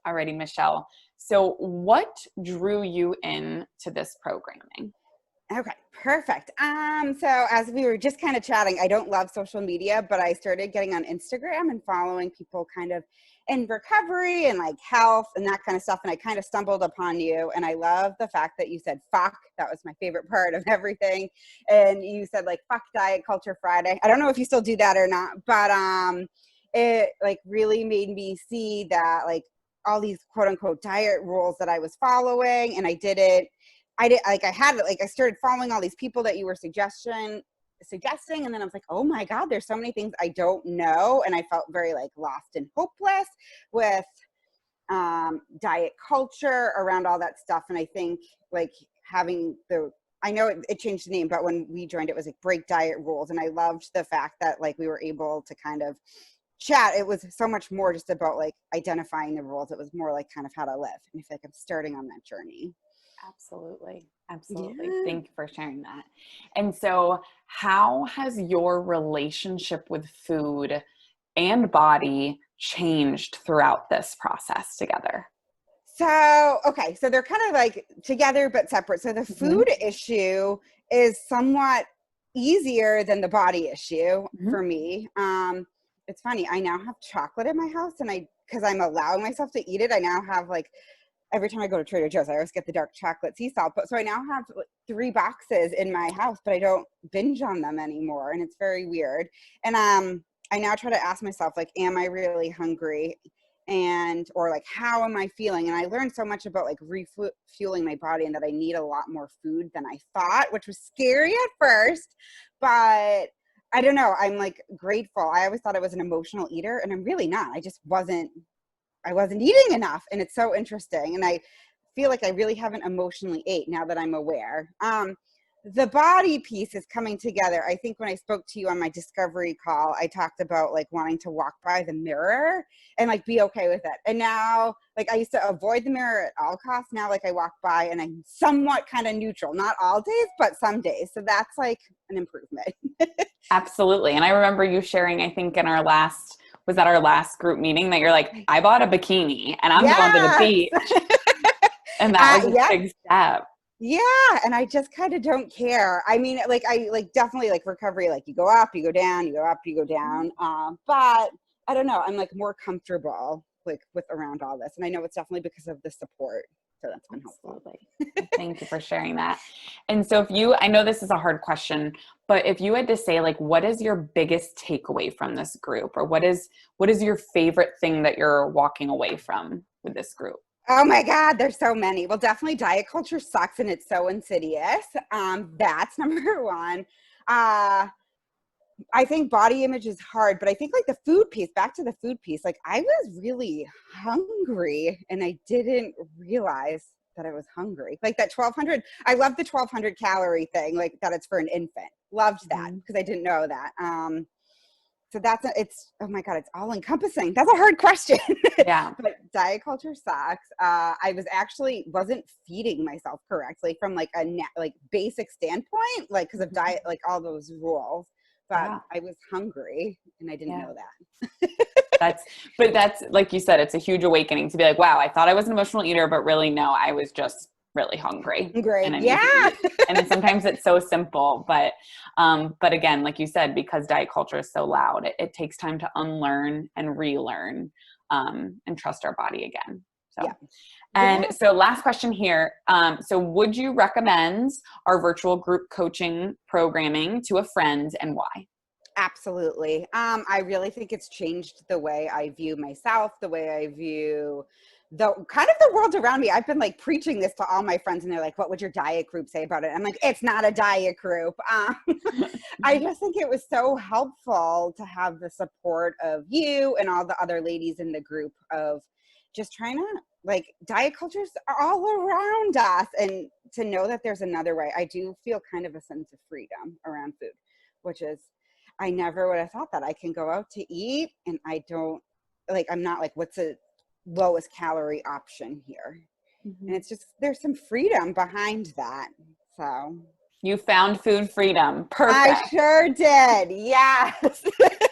Alrighty, Michelle. So what drew you in to this programming? Okay, perfect. So as we were just kind of chatting, I don't love social media, but I started getting on Instagram and following people kind of in recovery and like health and that kind of stuff. And I kind of stumbled upon you. And I love the fact that you said fuck. That was my favorite part of everything. And you said like fuck Diet Culture Friday. I don't know if you still do that or not, but it like really made me see that like all these quote unquote diet rules that I was following, and I started following all these people that you were suggesting, and then I was like, oh my God, there's so many things I don't know. And I felt very like lost and hopeless with diet culture around all that stuff. And I think like I know it changed the name, but when we joined, it was like break diet rules. And I loved the fact that like we were able to kind of chat. It was so much more just about like identifying the rules. It was more like kind of how to live. And I feel like I'm starting on that journey. Absolutely. Absolutely. Yeah. Thank you for sharing that. And so how has your relationship with food and body changed throughout this process together? So they're kind of like together but separate. So the food issue is somewhat easier than the body issue for me. It's funny. I now have chocolate in my house, and because I'm allowing myself to eat it, I now have like, every time I go to Trader Joe's, I always get the dark chocolate sea salt. But so I now have like 3 boxes in my house, but I don't binge on them anymore. And it's very weird. And I now try to ask myself, like, am I really hungry? Or like, how am I feeling? And I learned so much about like refueling my body, and that I need a lot more food than I thought, which was scary at first, but I don't know. I'm like grateful. I always thought I was an emotional eater, and I'm really not. I wasn't eating enough, and it's so interesting. And I feel like I really haven't emotionally ate now that I'm aware. The body piece is coming together. I think when I spoke to you on my discovery call, I talked about like wanting to walk by the mirror and like be okay with it. And now like I used to avoid the mirror at all costs. Now like I walk by and I'm somewhat kind of neutral, not all days, but some days. So that's like an improvement. Absolutely. And I remember you sharing, I think was that our last group meeting, that you're like, I bought a bikini and I'm going to the beach. And that was a big step. Yeah. And I just kind of don't care. I mean, like, I like definitely like recovery, like you go up, you go down, you go up, you go down. But I don't know. I'm like more comfortable like with around all this. And I know it's definitely because of the support. So that's been helpful. Thank you for sharing that. And so I know this is a hard question, but if you had to say like, what is your biggest takeaway from this group, or what is your favorite thing that you're walking away from with this group? Oh my God, there's so many. Well, definitely diet culture sucks, and it's so insidious. That's number one. I think body image is hard, but I think like the food piece, back to the food piece, like I was really hungry and I didn't realize that I was hungry. Like that 1200, I love the 1200 calorie thing, like that it's for an infant. Loved that because I didn't know that. So oh my God, it's all encompassing. That's a hard question. Yeah. But diet culture sucks. I wasn't feeding myself correctly from like like basic standpoint, like because of diet, like all those rules. But I was hungry and I didn't know that. That's like you said, it's a huge awakening to be like, wow, I thought I was an emotional eater, but really no, I was just really hungry. Great. And then sometimes it's so simple, but again, like you said, because diet culture is so loud, it takes time to unlearn and relearn, and trust our body again. So last question here. So would you recommend our virtual group coaching programming to a friend, and why? Absolutely. I really think it's changed the way I view myself, the way I view the world around me. I've been like preaching this to all my friends, and they're like, what would your diet group say about it? I'm like, it's not a diet group. I just think it was so helpful to have the support of you and all the other ladies in the group of just trying to like diet cultures are all around us, and to know that there's another way. I do feel kind of a sense of freedom around food, which is, I never would have thought that I can go out to eat and I'm not like, what's the lowest calorie option here? And it's just, there's some freedom behind that. So you found food freedom. Perfect. I sure did. Yes.